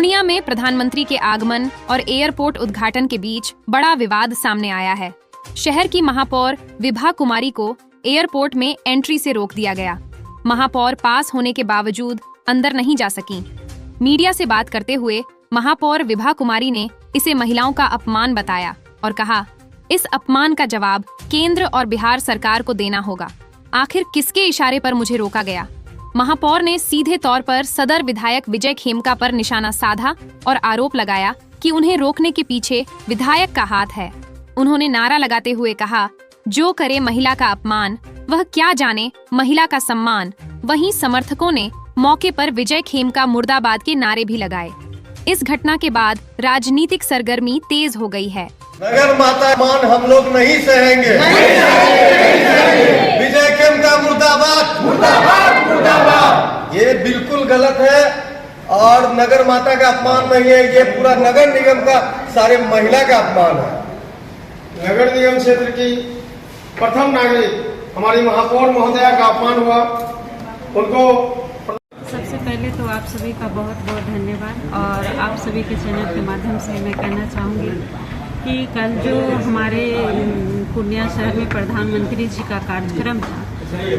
पूर्णिया में प्रधानमंत्री के आगमन और एयरपोर्ट उद्घाटन के बीच बड़ा विवाद सामने आया है। शहर की महापौर विभा कुमारी को एयरपोर्ट में एंट्री से रोक दिया गया। महापौर पास होने के बावजूद अंदर नहीं जा सकीं। मीडिया से बात करते हुए महापौर विभा कुमारी ने इसे महिलाओं का अपमान बताया और कहा, इस अपमान का जवाब केंद्र और बिहार सरकार को देना होगा। आखिर किसके इशारे पर मुझे रोका गया? महापौर ने सीधे तौर पर सदर विधायक विजय खेमका पर निशाना साधा और आरोप लगाया कि उन्हें रोकने के पीछे विधायक का हाथ है। उन्होंने नारा लगाते हुए कहा, जो करे महिला का अपमान वह क्या जाने महिला का सम्मान। वहीं समर्थकों ने मौके पर विजय खेमका मुर्दाबाद के नारे भी लगाए। इस घटना के बाद राजनीतिक सरगर्मी तेज हो गई है। नगर माता मान हम लोग नहीं सहेंगे। विजय खेमका मुर्दाबाद, मुर्दाबाद, मुर्दाबाद। ये बिल्कुल गलत है और नगर माता का अपमान नहीं है, ये पूरा नगर निगम का सारे महिला का अपमान है। नगर निगम क्षेत्र की प्रथम नागरिक हमारी महापौर महोदया का अपमान हुआ। उनको सबसे पहले तो आप सभी का बहुत बहुत धन्यवाद और आप सभी के चैनल के माध्यम से मैं कहना चाहूँगी कि कल जो हमारे पूर्णिया शहर में प्रधानमंत्री जी का कार्यक्रम था,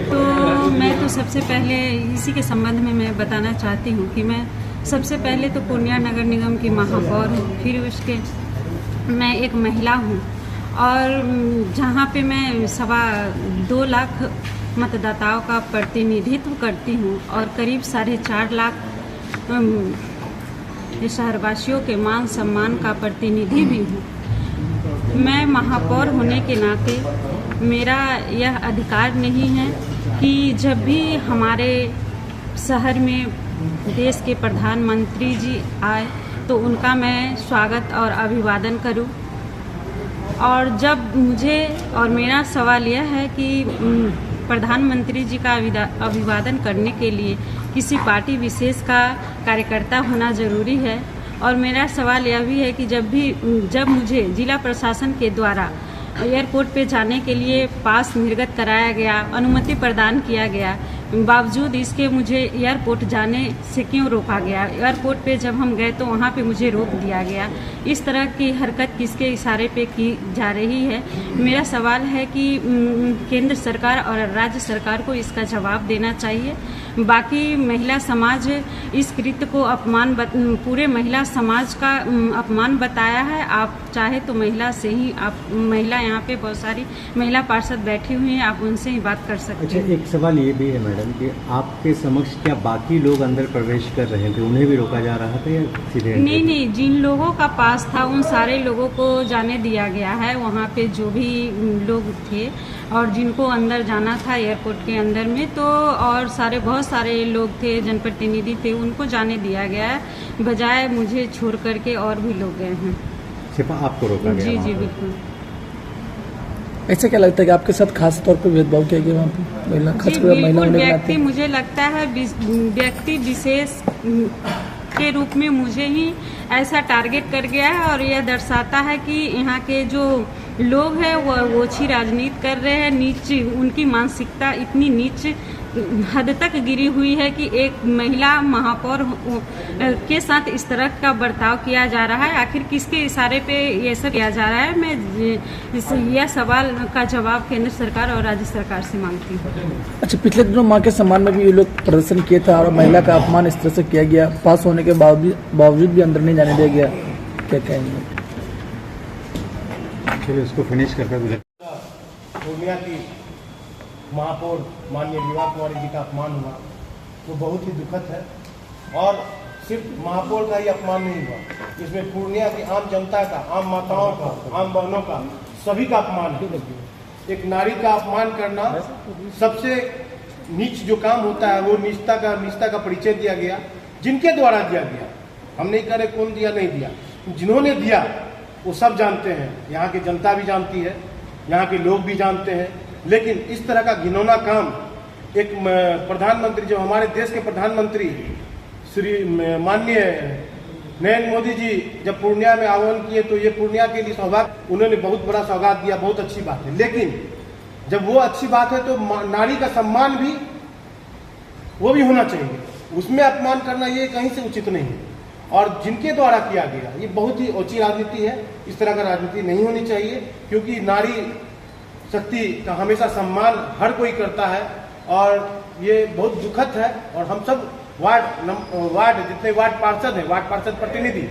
तो मैं तो सबसे पहले इसी के संबंध में मैं बताना चाहती हूँ कि मैं सबसे पहले तो पूर्णिया नगर निगम की महापौर हूँ, फिर उसके मैं एक महिला हूँ और जहाँ पे मैं 2.25 लाख मतदाताओं का प्रतिनिधित्व करती हूँ और करीब 4.5 लाख शहरवासियों के मान सम्मान का प्रतिनिधि भी हूँ। मैं महापौर होने के नाते मेरा यह अधिकार नहीं है कि जब भी हमारे शहर में देश के प्रधानमंत्री जी आए तो उनका मैं स्वागत और अभिवादन करूं। और जब मुझे और मेरा सवाल यह है कि प्रधानमंत्री जी का अभिवादन करने के लिए किसी पार्टी विशेष का कार्यकर्ता होना ज़रूरी है। और मेरा सवाल यह भी है कि जब मुझे जिला प्रशासन के द्वारा एयरपोर्ट पे जाने के लिए पास निर्गत कराया गया, अनुमति प्रदान किया गया, बावजूद इसके मुझे एयरपोर्ट जाने से क्यों रोका गया? एयरपोर्ट पे जब हम गए तो वहाँ पे मुझे रोक दिया गया। इस तरह की हरकत किसके इशारे पे की जा रही है? मेरा सवाल है कि केंद्र सरकार और राज्य सरकार को इसका जवाब देना चाहिए। बाकी महिला समाज इस कृत्य को पूरे महिला समाज का अपमान बताया है। आप चाहे तो महिला यहाँ पे बहुत सारी महिला पार्षद बैठी हुई हैं, आप उनसे ही बात कर सकते हैं। अच्छा, एक सवाल ये भी है मैडम कि आपके समक्ष क्या बाकी लोग अंदर प्रवेश कर रहे थे, उन्हें भी रोका जा रहा था या सीधे? नहीं, जिन लोगों का पास था उन सारे लोगों को जाने दिया गया है। वहाँ पे जो भी लोग थे और जिनको अंदर जाना था एयरपोर्ट के अंदर में, तो और बहुत सारे लोग थे, जनप्रतिनिधि थे, उनको जाने दिया गया है। बजाय मुझे छोड़ करके और भी लोग गए हैं। सिर्फ आपको रोका गया? जी बिल्कुल। ऐसा क्या लगता है कि आपके साथ खास तौर पर भेदभाव किया गया वहाँ पे महिला, खासकर महिला होने के नाते? मुझे लगता है व्यक्ति विशेष के रूप में मुझे ही ऐसा टारगेट कर गया है और यह दर्शाता है कि यहाँ के जो लोग हैं वो ओछी राजनीति कर रहे हैं। नीच उनकी मानसिकता इतनी नीच हद तक गिरी हुई है कि एक महिला महापौर के साथ इस तरह का बर्ताव किया जा रहा है। आखिर किसके इशारे पे ये सब किया जा रहा है? मैं यह सवाल का जवाब केंद्र सरकार और राज्य सरकार से मांगती हूँ। अच्छा, पिछले दिनों मां के सम्मान में भी ये लोग प्रदर्शन किए थे और महिला का अपमान इस तरह से किया गया, पास होने के बावजूद भी अंदर नहीं जाने दिया गया, क्या कहेंगे? चलिए उसको फिनिश करके पूर्णिया की महापौर माननीय विभा कुमारी जी का अपमान हुआ, वो बहुत ही दुखद है। और सिर्फ महापौर का ही अपमान नहीं हुआ, इसमें पूर्णिया की आम जनता का, आम माताओं का, आम बहनों का, सभी का अपमान है। एक नारी का अपमान करना सबसे नीच जो काम होता है, वो नीचता का परिचय दिया गया, जिनके द्वारा दिया गया। हम नहीं कह रहे कौन दिया नहीं दिया, जिन्होंने दिया वो सब जानते हैं। यहाँ की जनता भी जानती है, यहाँ के लोग भी जानते हैं। लेकिन इस तरह का घिनौना काम एक प्रधानमंत्री, जो हमारे देश के प्रधानमंत्री श्री माननीय नरेंद्र मोदी जी जब पूर्णिया में आह्वान किए तो ये पूर्णिया के लिए सौगात, उन्होंने बहुत बड़ा सौगात दिया, बहुत अच्छी बात है। लेकिन जब वो अच्छी बात है तो नारी का सम्मान भी वो भी होना चाहिए, उसमें अपमान करना ये कहीं से उचित नहीं है। और जिनके द्वारा किया गया, ये बहुत ही ओछी राजनीति है। इस तरह का राजनीति नहीं होनी चाहिए, क्योंकि नारी शक्ति का हमेशा सम्मान हर कोई करता है और ये बहुत दुखद है। और हम सब वार्ड जितने वार्ड पार्षद हैं, वार्ड पार्षद प्रतिनिधि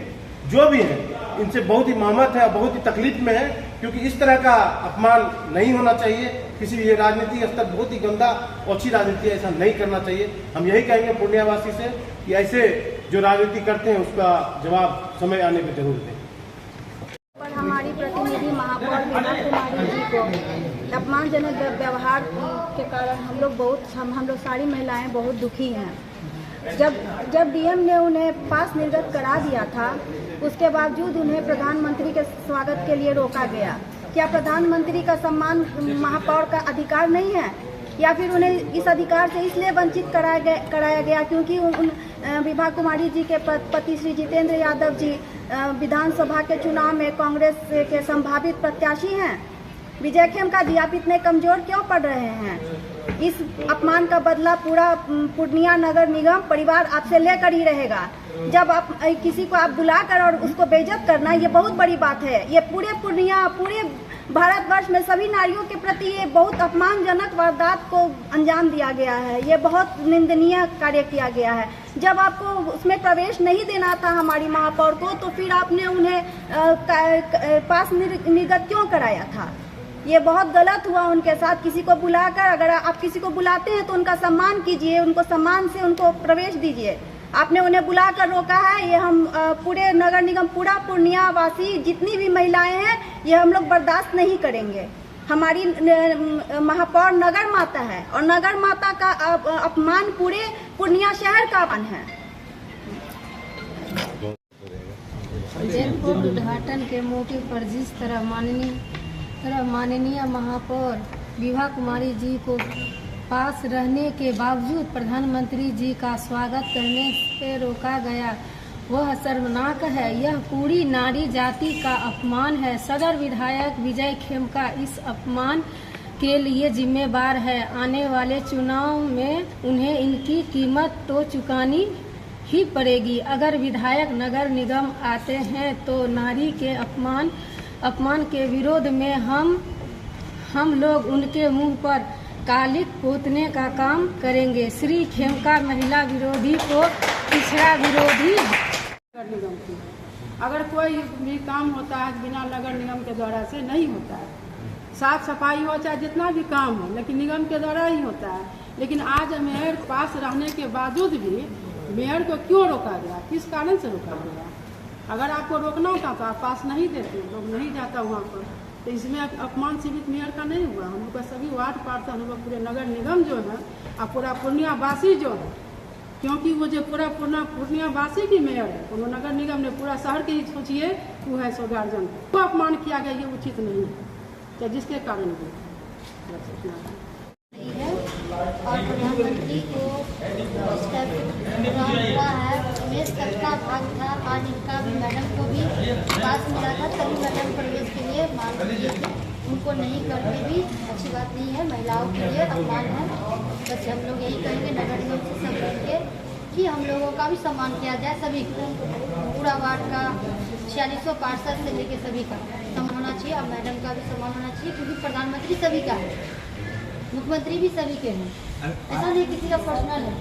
जो भी हैं, इनसे बहुत ही महमत है और बहुत ही तकलीफ में है, क्योंकि इस तरह का अपमान नहीं होना चाहिए। किसी भी ये राजनीति स्तर बहुत ही गंदा ओछी राजनीति है, ऐसा नहीं करना चाहिए। हम यही कहेंगे पूर्णियावासी से कि ऐसे जो राजनीति करते हैं उसका जवाब समय आने पर जरूर दें। पर हमारी प्रतिनिधि महापौर विभा कुमारी जी को अपमानजनक व्यवहार के कारण हम लोग सारी महिलाएं बहुत दुखी हैं। जब डीएम ने उन्हें पास निर्गत करा दिया था, उसके बावजूद उन्हें प्रधानमंत्री के स्वागत के लिए रोका गया। क्या प्रधानमंत्री का सम्मान महापौर का अधिकार नहीं है, या फिर उन्हें इस अधिकार से इसलिए वंचित कराया गया क्योंकि विभा कुमारी जी के पति श्री जितेंद्र यादव जी विधानसभा के चुनाव में कांग्रेस के संभावित प्रत्याशी हैं? विजय खेमका जी, आप इतने कमजोर क्यों पड़ रहे हैं? इस अपमान का बदला पूरा पूर्णिया नगर निगम परिवार आपसे लेकर ही रहेगा। जब आप किसी को आप बुलाकर और उसको बेइज्जत करना, ये बहुत बड़ी बात है। ये पूरे पूर्णिया, पूरे भारतवर्ष में सभी नारियों के प्रति ये बहुत अपमानजनक वारदात को अंजाम दिया गया है। ये बहुत निंदनीय कार्य किया गया है। जब आपको उसमें प्रवेश नहीं देना था हमारी महापौर को, तो फिर आपने उन्हें पास निर्गत क्यों कराया था? ये बहुत गलत हुआ उनके साथ। किसी को बुलाकर, अगर आप किसी को बुलाते हैं तो उनका सम्मान कीजिए, उनको सम्मान से उनको प्रवेश दीजिए। आपने उन्हें बुलाकर रोका है। ये हम पूरे नगर निगम, पूरा पूर्णिया वासी, जितनी भी महिलाएं हैं, ये हम लोग बर्दाश्त नहीं करेंगे। हमारी महापौर नगर माता है और नगर माता का अपमान पूरे पूर्णिया शहर का अपमान है। एयरपोर्ट उद्घाटन के मौके पर जिस तरह माननीय महापौर विभा कुमारी जी को पास रहने के बावजूद प्रधानमंत्री जी का स्वागत करने से रोका गया, वह शर्मनाक है। यह पूरी नारी जाति का अपमान है। सदर विधायक विजय खेमका इस अपमान के लिए जिम्मेदार है। आने वाले चुनाव में उन्हें इनकी कीमत तो चुकानी ही पड़ेगी। अगर विधायक नगर निगम आते हैं तो नारी के अपमान के विरोध में हम लोग उनके मुंह पर कालिक पोतने का काम करेंगे। श्री खेमका महिला विरोधी को पिछड़ा विरोधी। नगर निगम की अगर कोई भी काम होता है बिना नगर निगम के द्वारा से नहीं होता है। साफ सफाई हो चाहे जितना भी काम हो, लेकिन निगम के द्वारा ही होता है। लेकिन आज मेयर पास रहने के बावजूद भी मेयर को क्यों रोका गया? किस कारण से रोका गया? अगर आपको रोकना होता तो आप पास नहीं देते, लोग नहीं जाता वहाँ पर। तो इसमें अपमान सिर्फ मेयर का नहीं हुआ, हम लोग का सभी वार्ड पार्षद, हम लोग पूरे नगर निगम जो है और पूरा पूर्णिया वासी जो है, क्योंकि वो जो पूरा पूर्णिया वासी की मेयर है, वो नगर निगम ने पूरा शहर के ही सोचिए वो है सो गार्जियन को अपमान किया गया, ये उचित नहीं है। तो जिसके कारण भी और प्रधानमंत्री को हुआ है, में सबका भाग था। आज इनका भी मैडम को भी पास मिला था, तभी मैडम प्रवेश के लिए मांग की थी। उनको नहीं करके भी अच्छी बात नहीं है, महिलाओं के लिए अपमान है। बस हम लोग यही कहेंगे नगर निगम से सब मिलके कि हम लोगों का भी सम्मान किया जाए, सभी को, पूरा वार्ड का 4600 पार्षद से लेके सभी का सम्मान होना चाहिए। और मैडम का भी सम्मान होना चाहिए, क्योंकि प्रधानमंत्री सभी का है, मुख्यमंत्री भी सभी के हैं। ऐसा नहीं किसी का पर्सनल है।